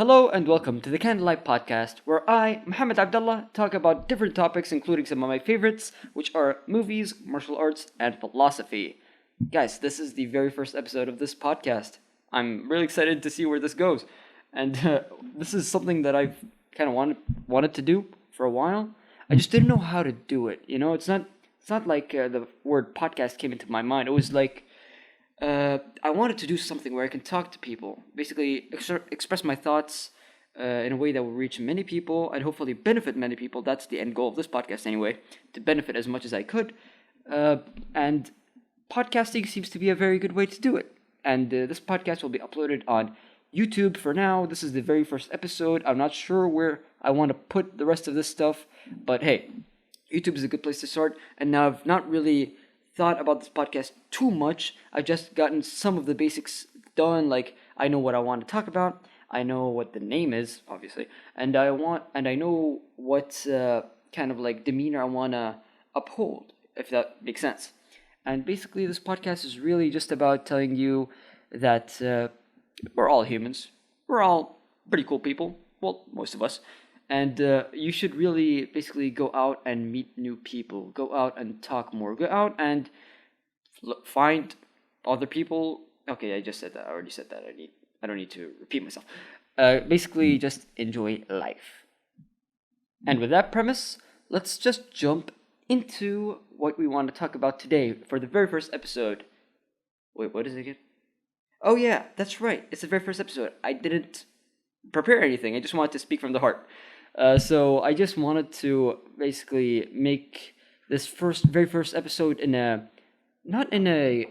Hello and welcome to the Candlelight Podcast, where I, Mohamed Abdalla, talk about different topics, including some of my favorites, which are movies, martial arts, and philosophy. Guys, this is the very first episode of this podcast. I'm really excited to see where this goes, and this is something that I've kind of wanted to do for a while. I just didn't know how to do it. You know, it's not like the word podcast came into my mind. It was like I wanted to do something where I can talk to people, basically express my thoughts in a way that will reach many people and hopefully benefit many people. That's the end goal of this podcast, anyway, to benefit as much as I could. And podcasting seems to be a very good way to do it. And this podcast will be uploaded on YouTube for now. This is the very first episode. I'm not sure where I want to put the rest of this stuff, but hey, YouTube is a good place to start. And now I've not really thought about this podcast too much. I've just gotten some of the basics done. Like, I know what I want to talk about. I know what the name is, obviously, and I know what kind of like demeanor I want to uphold, if that makes sense. And basically, this podcast is really just about telling you that we're all humans. We're all pretty cool people. Well, most of us. And you should really basically go out and meet new people. Go out and talk more. Go out and find other people. Okay, I just said that. I already said that. I don't need to repeat myself. Basically, just enjoy life. And with that premise, let's just jump into what we want to talk about today for the very first episode. Wait, what is it again? Oh yeah, that's right. It's the very first episode. I didn't prepare anything. I just wanted to speak from the heart. So I just wanted to basically make this very first episode not in a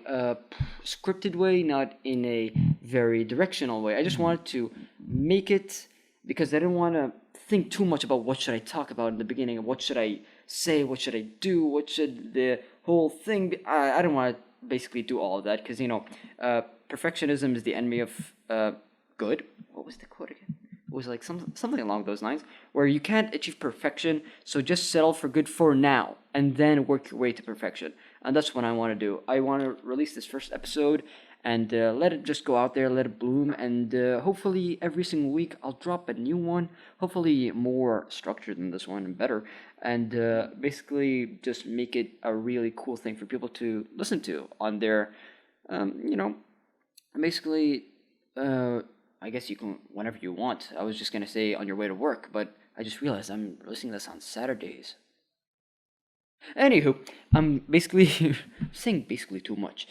scripted way, not in a very directional way. I just wanted to make it because I didn't want to think too much about what should I talk about in the beginning, and what should I say, what should I do, what should the whole thing be. I don't want to basically do all of that because, perfectionism is the enemy of good. What was the quote again? It was like something along those lines, where you can't achieve perfection, so just settle for good for now, and then work your way to perfection. And that's what I want to do. I want to release this first episode, and let it just go out there, let it bloom, and hopefully every single week I'll drop a new one, hopefully more structured than this one and better, and basically just make it a really cool thing for people to listen to on their, basically... I guess you can whenever you want. I was just going to say on your way to work, but I just realized I'm releasing this on Saturdays. Anywho, I'm basically saying basically too much.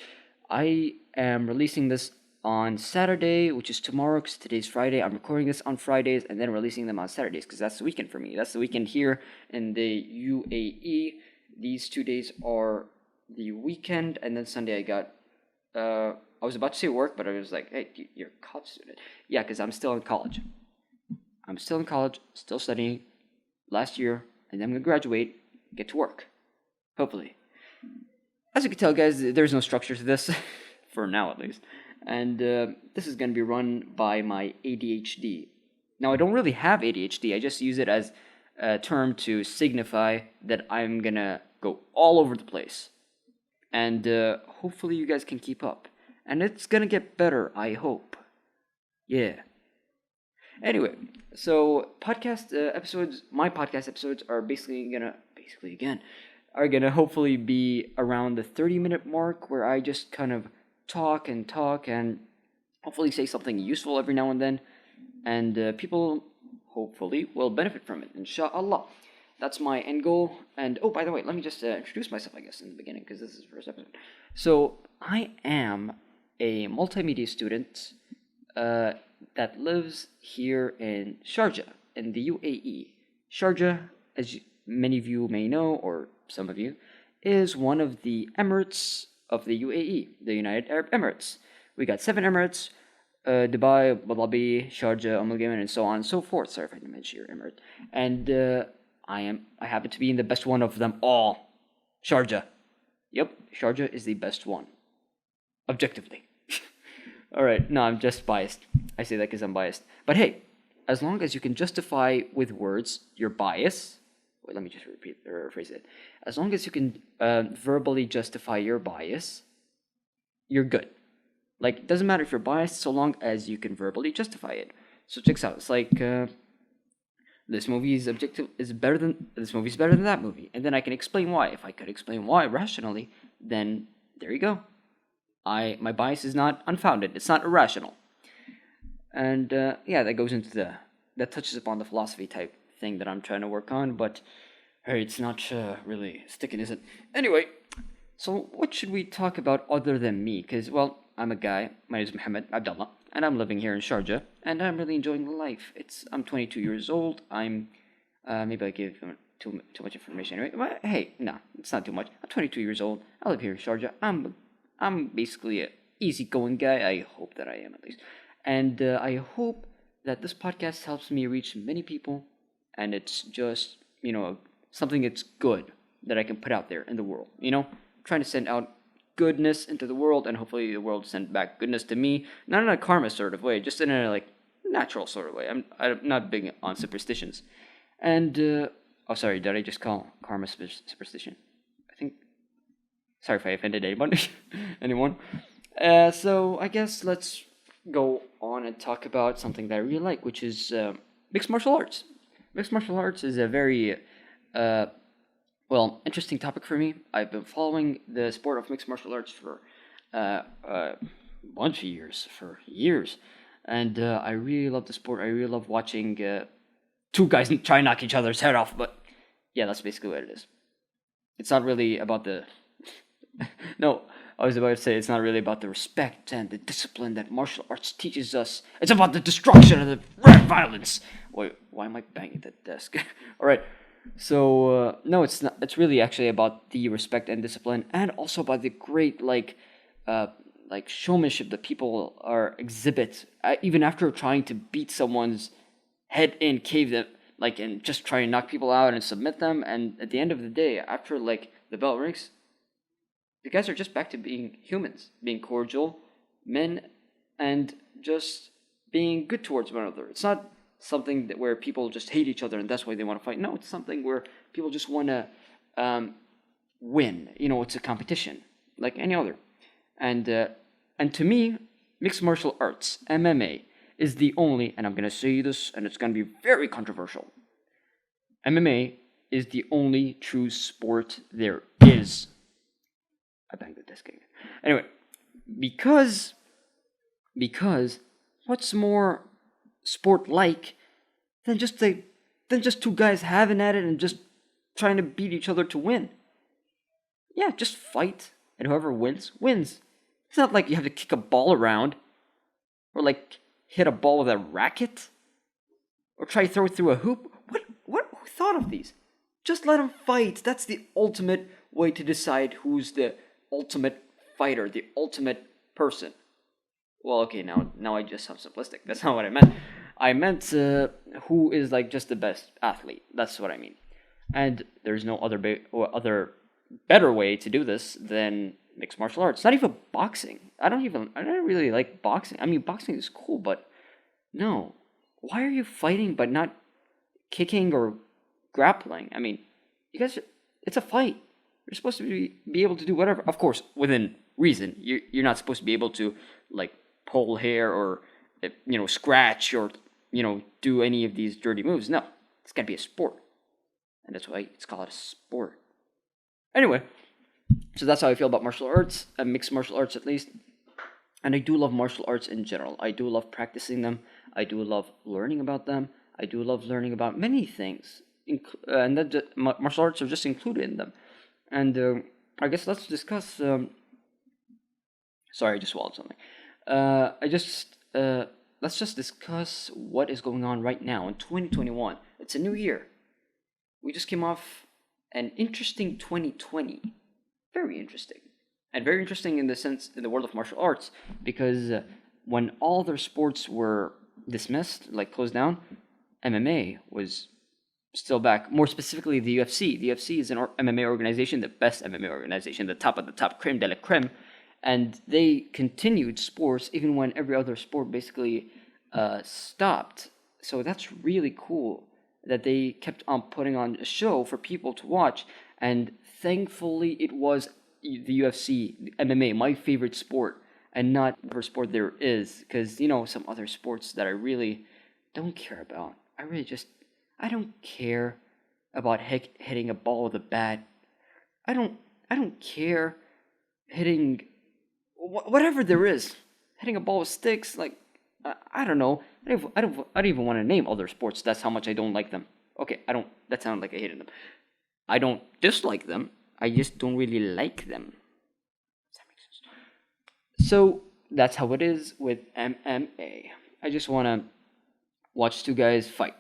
I am releasing this on Saturday, which is tomorrow, because today's Friday. I'm recording this on Fridays and then releasing them on Saturdays, because that's the weekend for me. That's the weekend here in the UAE. These 2 days are the weekend, and then Sunday I was about to say work, but I was like, hey, you're a college student. Yeah, because I'm still in college. I'm still in college, still studying, last year, and then I'm going to graduate, get to work. Hopefully. As you can tell, guys, there's no structure to this, for now at least. And this is going to be run by my ADHD. Now, I don't really have ADHD. I just use it as a term to signify that I'm going to go all over the place. And hopefully you guys can keep up. And it's gonna get better, I hope. Yeah. Anyway, so my podcast episodes are are gonna hopefully be around the 30-minute mark, where I just kind of talk and hopefully say something useful every now and then, and people hopefully will benefit from it, inshallah. That's my end goal. And oh, by the way, let me just introduce myself, I guess, in the beginning, because this is the first episode. So I am a multimedia student that lives here in Sharjah, in the UAE. Sharjah, as many of you may know, or some of you, is one of the Emirates of the UAE, the United Arab Emirates. We got 7 Emirates, Dubai, Abu Dhabi, Sharjah, Al, and so on and so forth. Sorry if I didn't mention your Emirate. And I happen to be in the best one of them all. Sharjah. Yep, Sharjah is the best one. Objectively. Alright, no, I'm just biased. I say that because I'm biased. But hey, as long as you can justify with words your bias... Wait, let me just rephrase it. As long as you can verbally justify your bias, you're good. Like, it doesn't matter if you're biased so long as you can verbally justify it. So check this out. It's like this movie's objective is better than this movie's better than that movie, and then I can explain why. If I could explain why rationally, then there you go. My bias is not unfounded. It's not irrational, and yeah, that touches upon the philosophy type thing that I'm trying to work on. But hey, it's not really sticking, is it? Anyway, so what should we talk about other than me? Because well, I'm a guy. My name is Mohamed Abdalla, and I'm living here in Sharjah, and I'm really enjoying life. I'm 22 years old. Maybe I give too much information anyway. But hey, no, it's not too much. I'm 22 years old. I live here in Sharjah. I'm basically a easygoing guy. I hope that I am at least, and I hope that this podcast helps me reach many people, and it's just something that's good that I can put out there in the world. Trying to send out goodness into the world, and hopefully the world send back goodness to me, not in a karma sort of way, just in a like natural sort of way. I'm not big on superstitions, and oh sorry, did I just call karma superstition? I think. Sorry if I offended anyone. So I guess let's go on and talk about something that I really like, which is mixed martial arts. Mixed martial arts is a very interesting topic for me. I've been following the sport of mixed martial arts for a bunch of years, and I really love the sport. I really love watching two guys try and knock each other's head off. But yeah, that's basically what it is. It's not really about the no. I was about to say it's not really about the respect and the discipline that martial arts teaches us. It's about the destruction and the violence. Wait, why am I banging the desk? All right. So no, it's not. It's really actually about the respect and discipline, and also about the great like showmanship that people exhibit even after trying to beat someone's head in, cave them and just try and knock people out and submit them. And at the end of the day, after the bell rings, the guys are just back to being humans, being cordial men, and just being good towards one another. It's not something where people just hate each other and that's why they want to fight. No, it's something where people just want to win. It's a competition like any other. And to me, mixed martial arts, MMA, is the only, and I'm going to say this, and it's going to be very controversial, MMA is the only true sport there is. I banged the desk again. Anyway, because what's more sport-like than just two guys having at it and just trying to beat each other to win? Yeah, just fight, and whoever wins. It's not like you have to kick a ball around, or hit a ball with a racket, or try to throw it through a hoop. Who thought of these? Just let them fight. That's the ultimate way to decide who's the ultimate fighter, the ultimate person. Well, okay, now I just sound simplistic. That's not what I meant. I meant who is just the best athlete. That's what I mean. And there's no other better way to do this than mixed martial arts. Not even boxing. I don't really like boxing. I mean, boxing is cool, but no. Why are you fighting but not kicking or grappling? I mean, you guys, it's a fight. You're supposed to be able to do whatever. Of course, within reason. You're not supposed to be able to pull hair or scratch or do any of these dirty moves. No, it's got to be a sport, and that's why it's called a sport. Anyway, so that's how I feel about martial arts, mixed martial arts at least. And I do love martial arts in general. I do love practicing them. I do love learning about them. I do love learning about many things, and that martial arts are just included in them. And I guess let's discuss. Sorry, I just swallowed something. Let's just discuss what is going on right now in 2021. It's a new year. We just came off an interesting 2020. Very interesting. And very interesting in the world of martial arts, because when all their sports were dismissed, closed down, MMA was still back. More specifically, the UFC. The UFC is an MMA organization, the best MMA organization, the top of the top, creme de la creme. And they continued sports even when every other sport basically stopped. So that's really cool that they kept on putting on a show for people to watch. And thankfully, it was the UFC, the MMA, my favorite sport, and not whatever sport there is. Because, some other sports that I really don't care about. I don't care about hitting a ball with a bat. I don't care hitting whatever there is. Hitting a ball with sticks, like I don't know. I don't even want to name other sports. That's how much I don't like them. Okay, I don't. That sounds like I hated them. I don't dislike them. I just don't really like them. Does that make sense? So that's how it is with MMA. I just want to watch two guys fight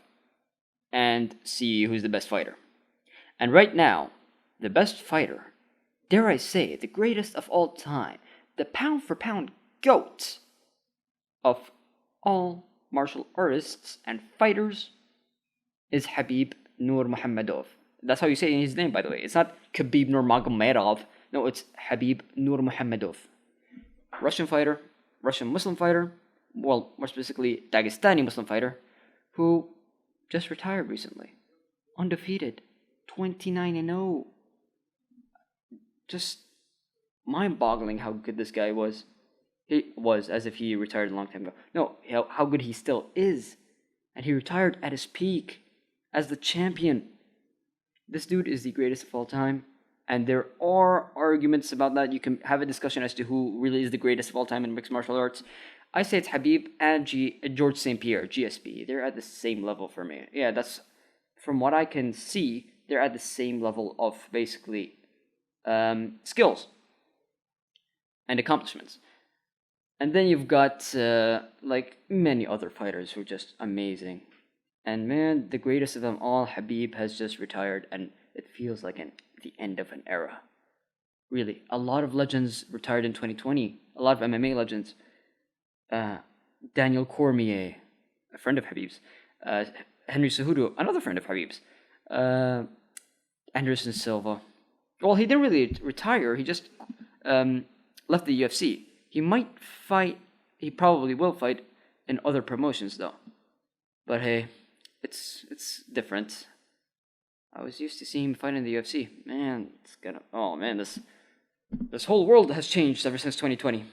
and see who's the best fighter. And right now, the best fighter, dare I say, the greatest of all time, the pound for pound GOAT of all martial artists and fighters is Habib Nurmagomedov. That's how you say his name, by the way. It's not Khabib Nurmagomedov. No, it's Habib Nurmagomedov. Russian fighter, Russian Muslim fighter, well, more specifically, Dagestani Muslim fighter, who just retired recently. Undefeated. 29-0. Just mind-boggling how good this guy was. He was, as if he retired a long time ago. No, how good he still is. And he retired at his peak as the champion. This dude is the greatest of all time. And there are arguments about that. You can have a discussion as to who really is the greatest of all time in mixed martial arts. I say it's Habib and George St. Pierre, GSP. They're at the same level for me. Yeah, that's, from what I can see, they're at the same level of basically skills and accomplishments. And then you've got like many other fighters who are just amazing. And man, the greatest of them all, Habib, has just retired, and it feels like the end of an era. Really, a lot of legends retired in 2020. A lot of MMA legends. Daniel Cormier, a friend of Habib's. Henry Cejudo, another friend of Habib's. Anderson Silva. Well, he didn't really retire. He just left the UFC. He might fight. He probably will fight in other promotions, though. But hey, it's different. I was used to seeing him fight in the UFC. Man, it's gonna. Oh man, this whole world has changed ever since 2020.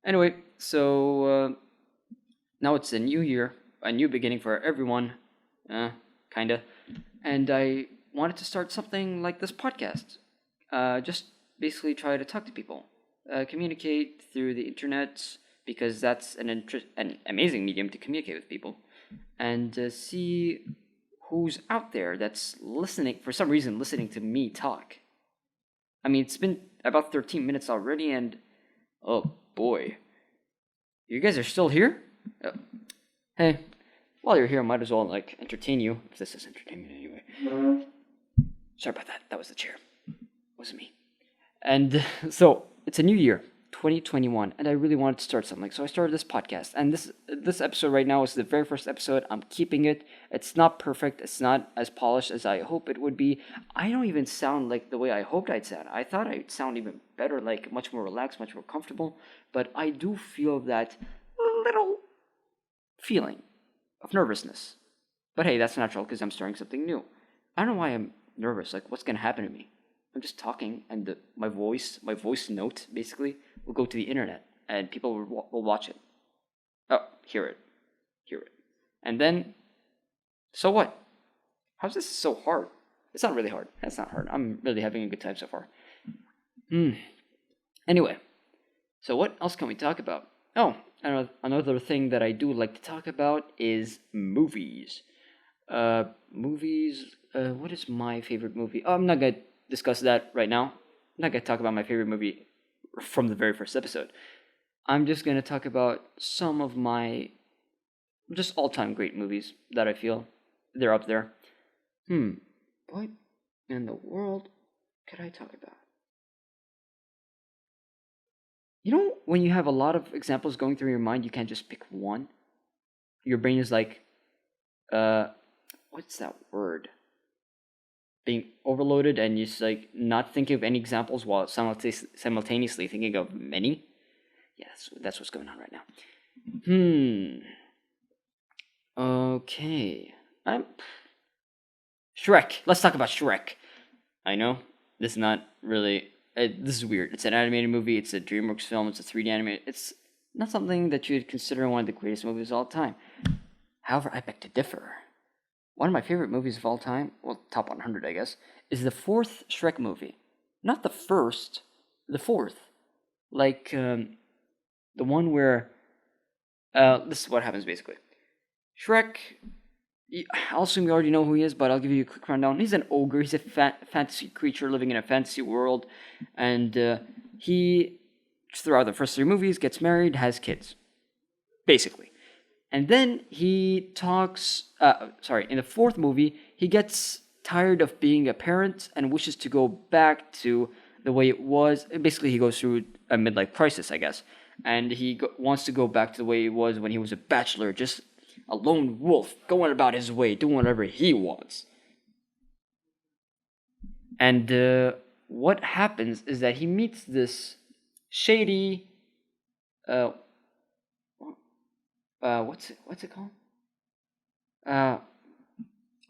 Anyway, so now it's a new year, a new beginning for everyone, kinda. And I wanted to start something like this podcast. Just basically try to talk to people, communicate through the internet, because that's an amazing medium to communicate with people, and see who's out there that's listening, for some reason, listening to me talk. I mean, it's been about 13 minutes already, and oh boy, you guys are still here? Hey, while you're here, I might as well, like, entertain you, if this is entertainment anyway. Sorry about that. That was the chair. It wasn't me. And so, it's a new year, 2021, and I really wanted to start something. So I started this podcast, and this episode right now is the very first episode. I'm keeping it. It's not perfect. It's not as polished as I hope it would be. I don't even sound like the way I hoped I'd sound. I thought I'd sound even better, like much more relaxed, much more comfortable. But I do feel that little feeling of nervousness. But hey, that's natural because I'm starting something new. I don't know why I'm nervous. Like, what's gonna happen to me? I'm just talking, and my voice note, basically, will go to the internet, and people will watch it. Oh, hear it. And then, so what? How's this so hard? It's not really hard. It's not hard. I'm really having a good time so far. Anyway, so what else can we talk about? Oh, another thing that I do like to talk about is movies. What is my favorite movie? Oh, I'm not gonna discuss that right now. I'm not gonna talk about my favorite movie from the very first episode. I'm just gonna talk about some of my just all-time great movies that I feel they're up there. What in the world could I talk about? You know, when you have a lot of examples going through your mind, you can't just pick one. Your brain is like, what's that word? Being overloaded, and you're just like not thinking of any examples while simultaneously thinking of many. Yeah, that's what's going on right now. Okay. Shrek. Let's talk about Shrek. I know this is not really. This is weird. It's an animated movie. It's a DreamWorks film. It's a 3D animated. It's not something that you'd consider one of the greatest movies of all time. However, I beg to differ. One of my favorite movies of all time, well, top 100, I guess, is the fourth Shrek movie. Not the first, the fourth. Like, the one where. This is what happens basically. Shrek. I'll assume you already know who he is, but I'll give you a quick rundown. He's an ogre. He's a fantasy creature living in a fantasy world, and he, throughout the first three movies, gets married, has kids, basically. And then he talks. In the fourth movie, he gets tired of being a parent and wishes to go back to the way it was. Basically, he goes through a midlife crisis, I guess, and he wants to go back to the way it was when he was a bachelor, just a lone wolf, going about his way, doing whatever he wants. And what happens is that he meets this shady, what's it called?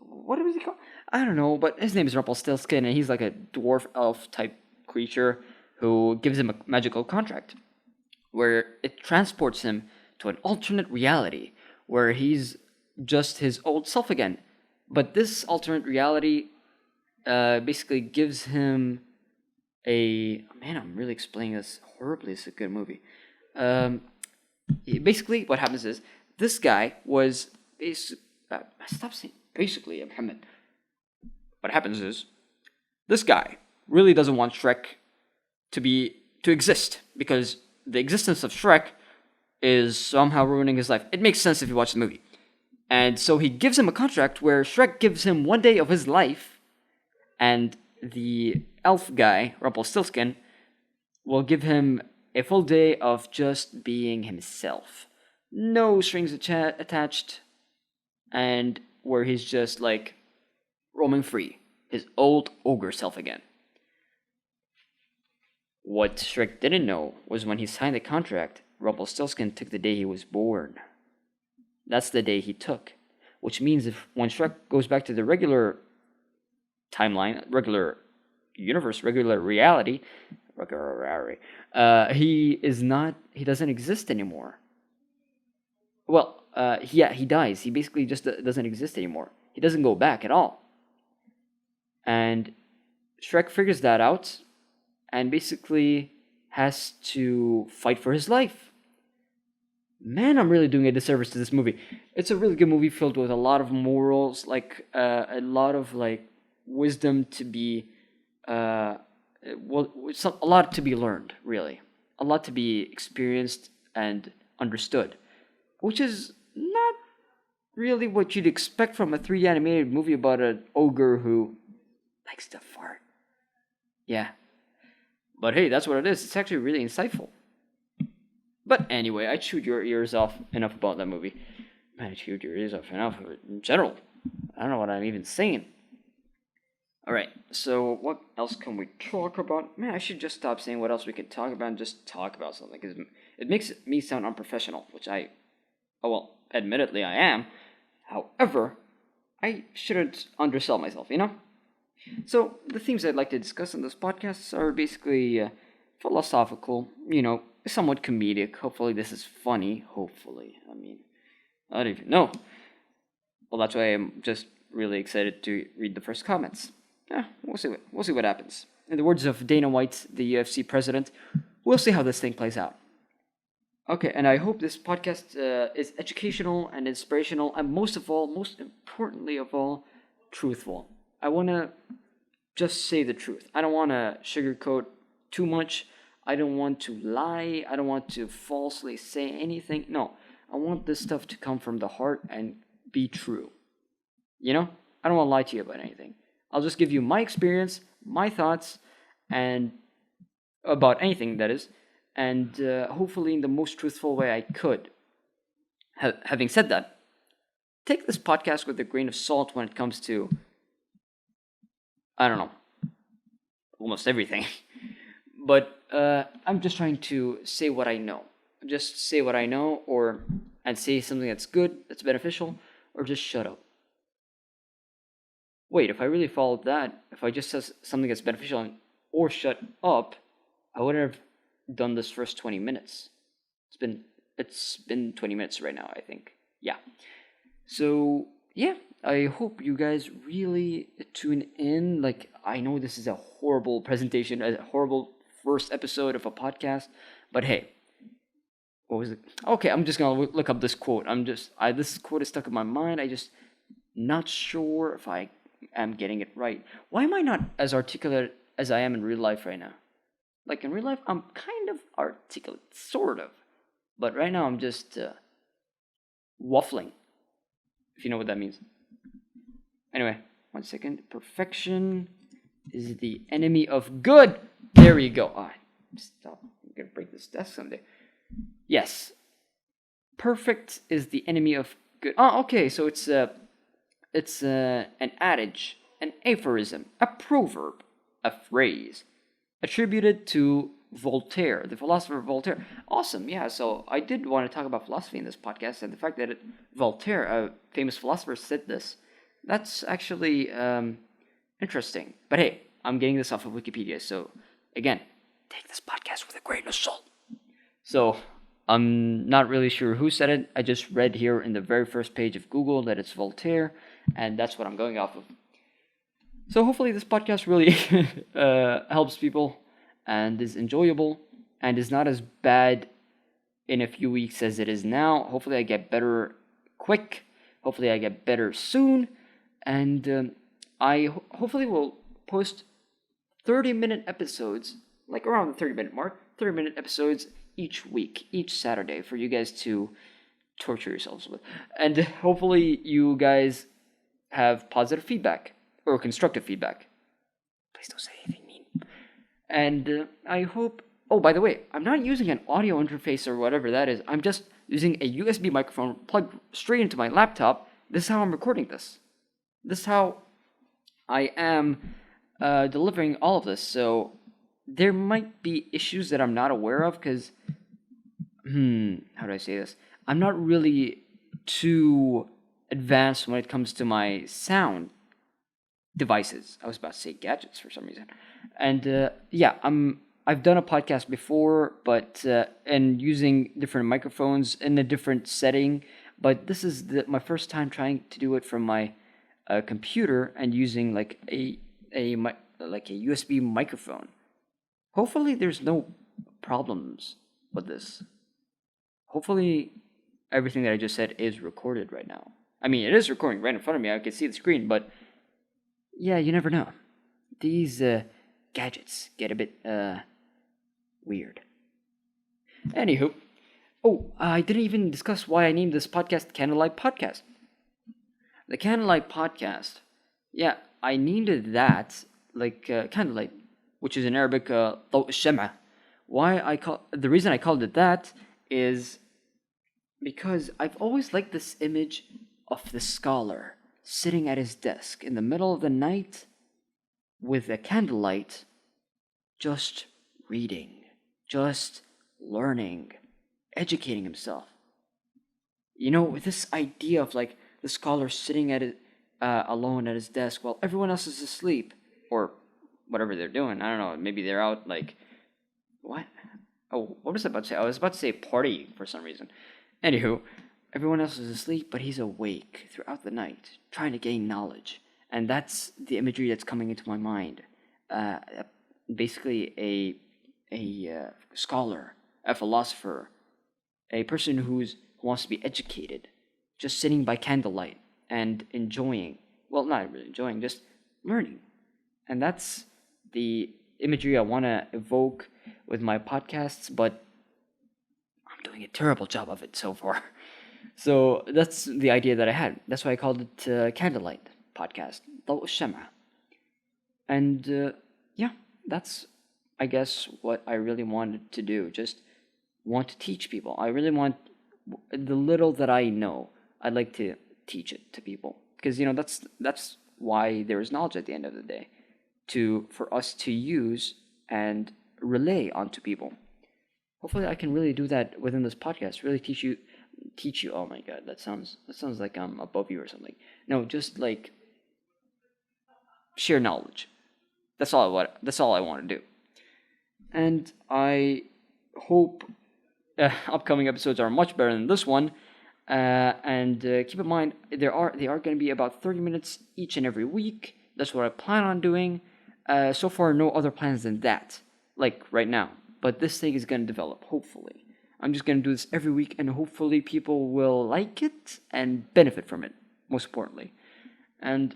What was he called? I don't know, but his name is Rumpelstiltskin, and he's like a dwarf elf type creature who gives him a magical contract where it transports him to an alternate reality where he's just his old self again. But this alternate reality basically gives him a... Man, I'm really explaining this horribly. It's a good movie. Basically, what happens is, this guy was... stop saying basically, Mohamed. What happens is, this guy really doesn't want Shrek to exist, because the existence of Shrek is somehow ruining his life. It makes sense if you watch the movie. And so he gives him a contract where Shrek gives him 1 day of his life, and the elf guy, Rumpelstiltskin, will give him a full day of just being himself. No strings attached, and where he's just like roaming free, his old ogre self again. What Shrek didn't know was when he signed the contract, Rumpelstiltskin took the day he was born. That's the day he took. Which means when Shrek goes back to the regular timeline, regular universe, regular reality, he doesn't exist anymore. Well, he dies. He basically just doesn't exist anymore. He doesn't go back at all. And Shrek figures that out and basically has to fight for his life. Man, I'm really doing a disservice to this movie. It's a really good movie filled with a lot of morals, like a lot of like wisdom to be, a lot to be learned, really, a lot to be experienced and understood, which is not really what you'd expect from a 3D animated movie about an ogre who likes to fart. Yeah, but hey, that's what it is. It's actually really insightful. But anyway, I chewed your ears off enough about that movie. Man, I chewed your ears off enough in general. I don't know what I'm even saying. Alright, so what else can we talk about? Man, I should just stop saying what else we could talk about and just talk about something. Because it makes me sound unprofessional, which admittedly I am. However, I shouldn't undersell myself, you know? So, the themes I'd like to discuss in this podcast are basically philosophical, somewhat comedic. Hopefully this is funny. Hopefully. I mean, I don't even know. Well, that's why I'm just really excited to read the first comments. We'll see what happens. In the words of Dana White, the UFC president, we'll see how this thing plays out. Okay, and I hope this podcast is educational and inspirational, and most importantly of all, truthful. I want to just say the truth. I don't want to sugarcoat too much. I don't want to lie. I don't want to falsely say anything. No, I want this stuff to come from the heart and be true. I don't want to lie to you about anything. I'll just give you my experience, my thoughts, and about anything, that is, and hopefully in the most truthful way I could. Having said that, take this podcast with a grain of salt when it comes to, I don't know, almost everything. But I'm just trying to say what I know. Just say what I know, and say something that's good, that's beneficial, or just shut up. Wait, if I really followed that, if I just said something that's beneficial or shut up, I wouldn't have done this first 20 minutes. It's been 20 minutes right now, I think. Yeah. So yeah, I hope you guys really tune in. Like, I know this is a horrible presentation, a horrible first episode of a podcast, but hey, what was it? Okay, I'm just gonna look up this quote. This quote is stuck in my mind. I just not sure if I am getting it right. Why am I not as articulate as I am in real life right now? Like in real life, I'm kind of articulate, sort of, but right now I'm just waffling. If you know what that means. Anyway, 1 second. Perfection is the enemy of good. There we go. Stop. I'm gonna break this desk someday. Yes. Perfect is the enemy of good. Oh, okay. So it's an adage, an aphorism, a proverb, a phrase attributed to Voltaire, the philosopher Voltaire. Awesome, yeah. So I did want to talk about philosophy in this podcast, and the fact that Voltaire, a famous philosopher, said this. That's actually interesting. But hey, I'm getting this off of Wikipedia, so again, take this podcast with a grain of salt. So I'm not really sure who said it. I just read here in the very first page of Google that it's Voltaire, and that's what I'm going off of. So hopefully this podcast really helps people and is enjoyable and is not as bad in a few weeks as it is now. Hopefully I get better quick. Hopefully I get better soon. And I hopefully will post 30-minute episodes, like around the 30-minute mark, 30-minute episodes each week, each Saturday, for you guys to torture yourselves with. And hopefully you guys have positive feedback or constructive feedback. Please don't say anything mean. And I hope... Oh, by the way, I'm not using an audio interface or whatever that is. I'm just using a USB microphone plugged straight into my laptop. This is how I'm recording this. This is how I am delivering all of this. So there might be issues that I'm not aware of because... how do I say this? I'm not really too advanced when it comes to my sound devices. I was about to say gadgets for some reason. And yeah, I've done a podcast before, but and using different microphones in a different setting. But this is my first time trying to do it from my computer and using like a USB microphone. Hopefully, there's no problems with this. Hopefully, everything that I just said is recorded right now. I mean, it is recording right in front of me. I can see the screen, but yeah, you never know. These gadgets get a bit weird. Anywho, I didn't even discuss why I named this podcast Candlelight Podcast. The Candlelight Podcast, yeah, I named it that, like candlelight, which is in Arabic ضوء الشمعة. The reason I called it that is because I've always liked this image of the scholar sitting at his desk in the middle of the night with a candlelight, just reading, just learning, educating himself. You know, this idea of like the scholar sitting alone at his desk while everyone else is asleep or whatever they're doing. I don't know. Maybe they're out like what? Oh, what was I about to say? I was about to say partying for some reason. Anywho, everyone else is asleep, but he's awake throughout the night, trying to gain knowledge. And that's the imagery that's coming into my mind. Basically, a scholar, a philosopher, a person who wants to be educated, just sitting by candlelight and enjoying. Well, not really enjoying, just learning. And that's the imagery I want to evoke with my podcasts, but I'm doing a terrible job of it so far. So that's the idea that I had. That's why I called it Candlelight Podcast, ضوء الشمعة. And yeah, that's, I guess, what I really wanted to do. Just want to teach people. I really want the little that I know. I'd like to teach it to people because you know that's why there is knowledge at the end of the day, for us to use and relay onto people. Hopefully, I can really do that within this podcast. Really teach you. Oh my God, that sounds like I'm above you or something. No, just like share knowledge. That's all I want to do. And I hope upcoming episodes are much better than this one. And keep in mind, they are going to be about 30 minutes each and every week. That's what I plan on doing. So far, no other plans than that, like right now. But this thing is going to develop, hopefully. I'm just going to do this every week, and hopefully people will like it and benefit from it, most importantly. And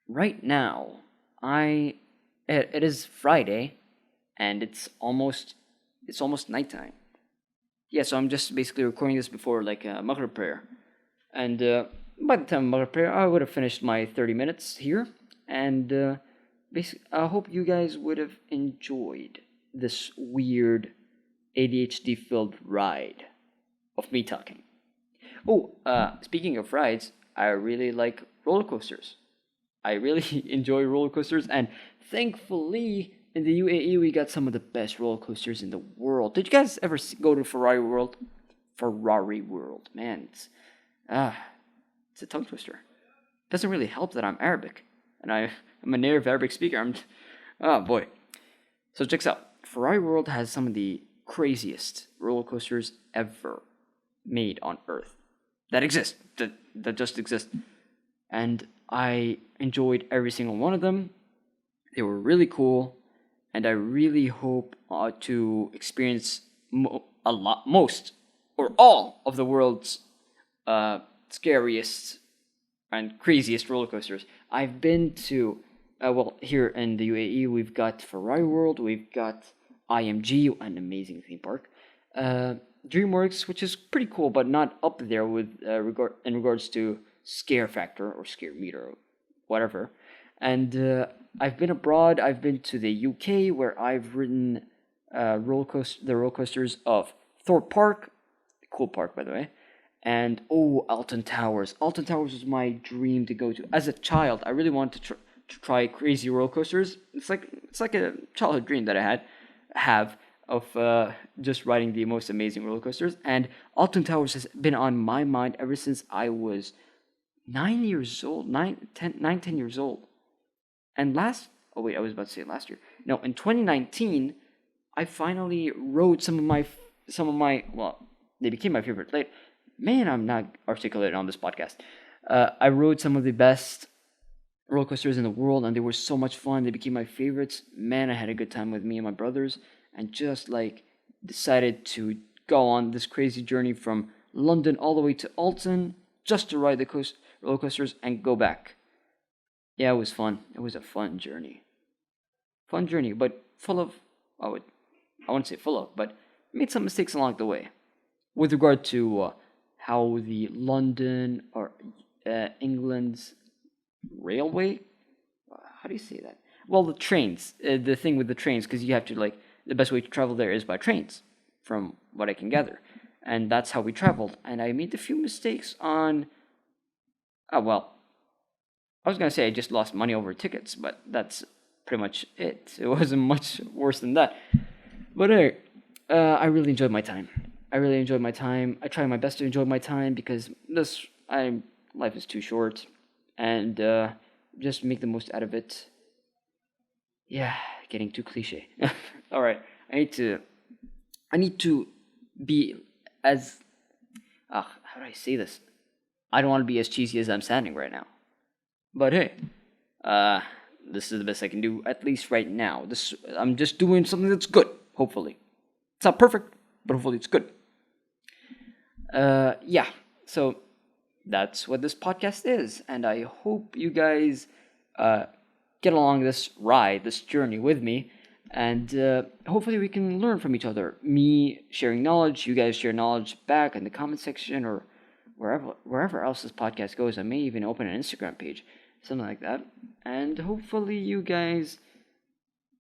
right now, it is Friday, and it's almost nighttime. Yeah, so I'm just basically recording this before like Maghrib prayer. And by the time of Maghrib prayer, I would have finished my 30 minutes here. And basically, I hope you guys would have enjoyed this weird ADHD-filled ride of me talking. Oh, speaking of rides, I really like roller coasters. I really enjoy roller coasters, and thankfully, in the UAE, we got some of the best roller coasters in the world. Did you guys ever go to Ferrari World? Ferrari World, man, it's a tongue twister. Doesn't really help that I'm Arabic, and I'm a native Arabic speaker. Oh boy. So check this out. Ferrari World has some of the craziest roller coasters ever made on Earth that exist. That just exist, and I enjoyed every single one of them. They were really cool. And I really hope to experience most or all of the world's scariest and craziest roller coasters. I've been to, here in the UAE, we've got Ferrari World, we've got IMG, an amazing theme park, DreamWorks, which is pretty cool, but not up there with in regards to scare factor or scare meter or whatever. And I've been abroad. I've been to the UK, where I've ridden the roller coasters of Thorpe Park, cool park by the way, and Alton Towers. Alton Towers was my dream to go to as a child. I really wanted to try crazy roller coasters. It's like a childhood dream that I have of just riding the most amazing roller coasters. And Alton Towers has been on my mind ever since I was 9 years old, 10 years old. And I was about to say last year. No, in 2019, I finally rode some of my, they became my favorite. Like, man, I'm not articulate on this podcast. I rode some of the best roller coasters in the world, and they were so much fun. They became my favorites. Man, I had a good time with me and my brothers, and just like decided to go on this crazy journey from London all the way to Alton just to ride the roller coasters and go back. Yeah, it was fun. It was a fun journey. But full of, I wouldn't say full of, but made some mistakes along the way. With regard to how the London or England's railway, how do you say that? Well, the trains, the thing with the trains, because you have to, the best way to travel there is by trains, from what I can gather. And that's how we traveled. And I made a few mistakes on, I was going to say I just lost money over tickets, but that's pretty much it. It wasn't much worse than that. But I really enjoyed my time. I try my best to enjoy my time because life is too short, and just make the most out of it. Yeah, getting too cliche. All right, I need to be as how do I say this? I don't want to be as cheesy as I'm sounding right now. But hey, this is the best I can do, at least right now. I'm just doing something that's good, hopefully. It's not perfect, but hopefully it's good. Yeah, so that's what this podcast is, and I hope you guys get along this ride, this journey with me, and hopefully we can learn from each other. Me sharing knowledge, you guys share knowledge back in the comment section or wherever else this podcast goes. I may even open an Instagram page, something like that, and hopefully you guys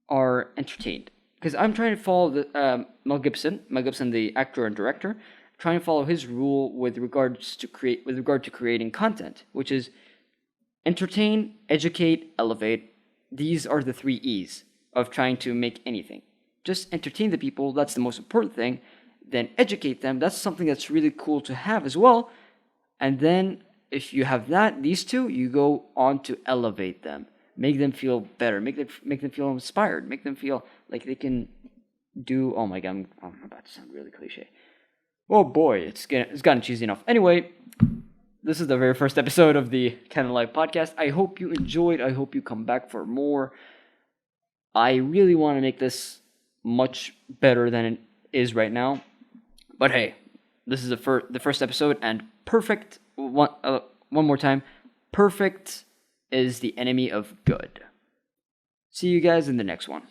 are entertained. Because I'm trying to follow Mel Gibson, the actor and director, trying to follow his rule with regard to creating content, which is entertain, educate, elevate. These are the 3 E's of trying to make anything. Just entertain the people, that's the most important thing. Then educate them, that's something that's really cool to have as well. And then if you have these 2, you go on to elevate them. Make them feel better, make them feel inspired, make them feel like they can do, oh my god, I'm about to sound really cliche. Oh boy, it's gotten cheesy enough. Anyway, this is the very first episode of the Candlelight Podcast. I hope you enjoyed. I hope you come back for more. I really want to make this much better than it is right now. But hey, this is the first episode, and perfect. One more time. Perfect is the enemy of good. See you guys in the next one.